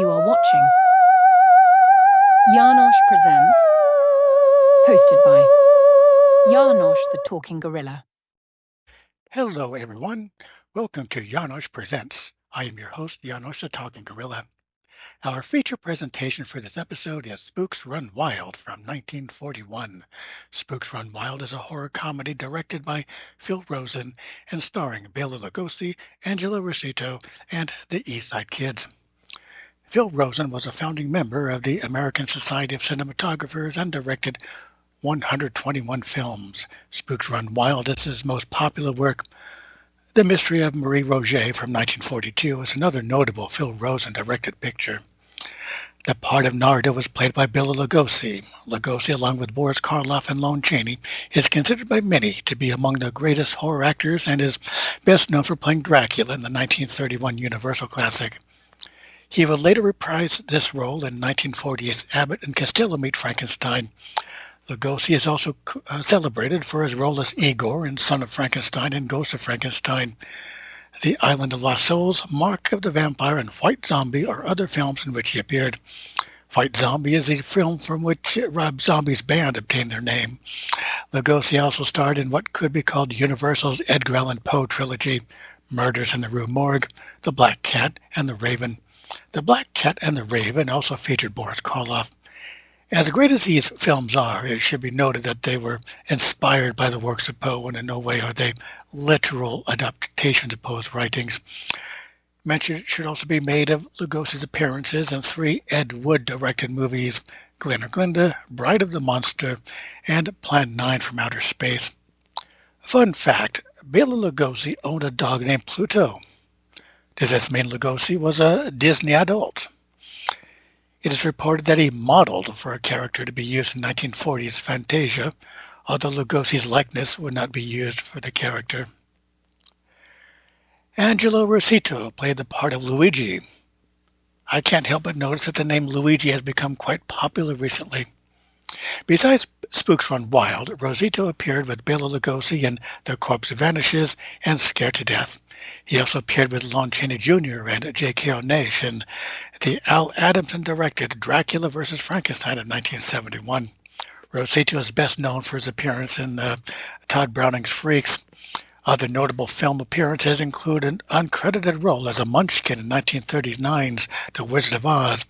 You are watching János Presents, hosted by János the Talking Gorilla. Hello everyone, welcome to János Presents. I am your host, János the Talking Gorilla. Our feature presentation for this episode is Spooks Run Wild from 1941. Spooks Run Wild is a horror comedy directed by Phil Rosen and starring Bela Lugosi, Angelo Rossito, and the East Side Kids. Phil Rosen was a founding member of the American Society of Cinematographers and directed 121 films. Spooks Run Wild is his most popular work. The Mystery of Marie Roget from 1942 is another notable Phil Rosen-directed picture. The part of Narda was played by Bela Lugosi. Lugosi, along with Boris Karloff and Lon Chaney, is considered by many to be among the greatest horror actors and is best known for playing Dracula in the 1931 Universal classic. He would later reprise this role in 1940's Abbott and Costello Meet Frankenstein. Lugosi is also celebrated for his role as Igor in Son of Frankenstein and Ghost of Frankenstein. The Island of Lost Souls, Mark of the Vampire, and White Zombie are other films in which he appeared. White Zombie is a film from which Rob Zombie's band obtained their name. Lugosi also starred in what could be called Universal's Edgar Allan Poe trilogy, Murders in the Rue Morgue, The Black Cat, and The Raven. The Black Cat and The Raven also featured Boris Karloff. As great as these films are, it should be noted that they were inspired by the works of Poe, and in no way are they literal adaptations of Poe's writings. Mention should also be made of Lugosi's appearances in 3 Ed Wood-directed movies, Glen or Glinda, Bride of the Monster, and Plan 9 from Outer Space. Fun fact, Bela Lugosi owned a dog named Pluto. Does this mean Lugosi was a Disney adult? It is reported that he modeled for a character to be used in 1940's Fantasia, although Lugosi's likeness would not be used for the character. Angelo Rossito played the part of Luigi. I can't help but notice that the name Luigi has become quite popular recently. Besides Spooks Run Wild, Rossito appeared with Bela Lugosi in The Corpse Vanishes and Scared to Death. He also appeared with Lon Chaney Jr. and J.K. O'Neill in the Al Adamson-directed Dracula vs. Frankenstein of 1971. Rossito is best known for his appearance in Todd Browning's Freaks. Other notable film appearances include an uncredited role as a munchkin in 1939's The Wizard of Oz,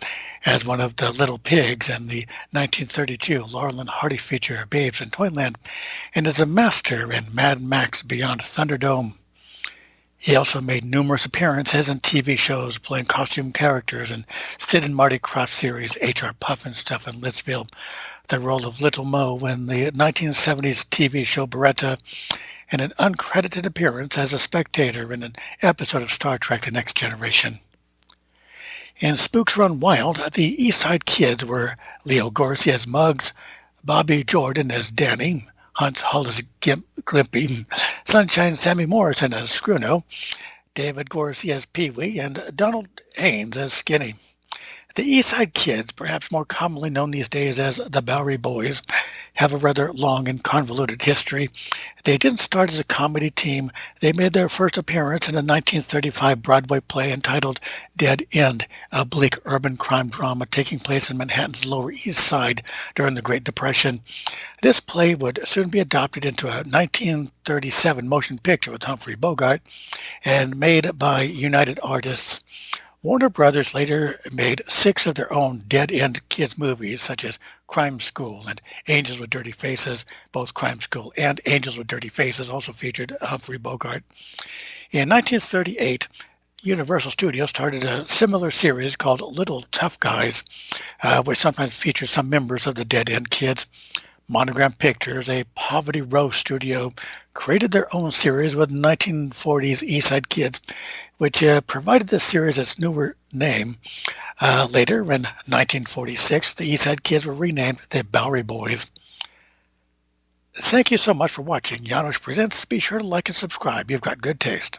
as one of the little pigs in the 1932 Laurel and Hardy feature Babes in Toyland, and as a master in Mad Max Beyond Thunderdome. He also made numerous appearances in TV shows playing costume characters in Sid and Marty Krofft series H.R. Pufnstuf and Lidsville, the role of Little Mo in the 1970s TV show Beretta, and an uncredited appearance as a spectator in an episode of Star Trek The Next Generation. In Spooks Run Wild, the East Side Kids were Leo Gorcey as Muggs, Bobby Jordan as Danny, Hunt Hall as Glimpy, Sunshine Sammy Morrison as Scruno, David Gorcey as Pee-wee, and Donald Haynes as Skinny. The East Side Kids, perhaps more commonly known these days as the Bowery Boys, have a rather long and convoluted history. They didn't start as a comedy team. They made their first appearance in a 1935 Broadway play entitled Dead End, a bleak urban crime drama taking place in Manhattan's Lower East Side during the Great Depression. This play would soon be adopted into a 1937 motion picture with Humphrey Bogart and made by United Artists. Warner Brothers later made 6 of their own dead-end kids movies, such as Crime School and Angels with Dirty Faces. Both Crime School and Angels with Dirty Faces also featured Humphrey Bogart. In 1938, Universal Studios started a similar series called Little Tough Guys, which sometimes featured some members of the dead-end kids. Monogram Pictures, a Poverty Row studio, created their own series with 1940s East Side Kids, which provided the series its newer name. Later, in 1946, the East Side Kids were renamed the Bowery Boys. Thank you so much for watching János Presents. Be sure to like and subscribe. You've got good taste.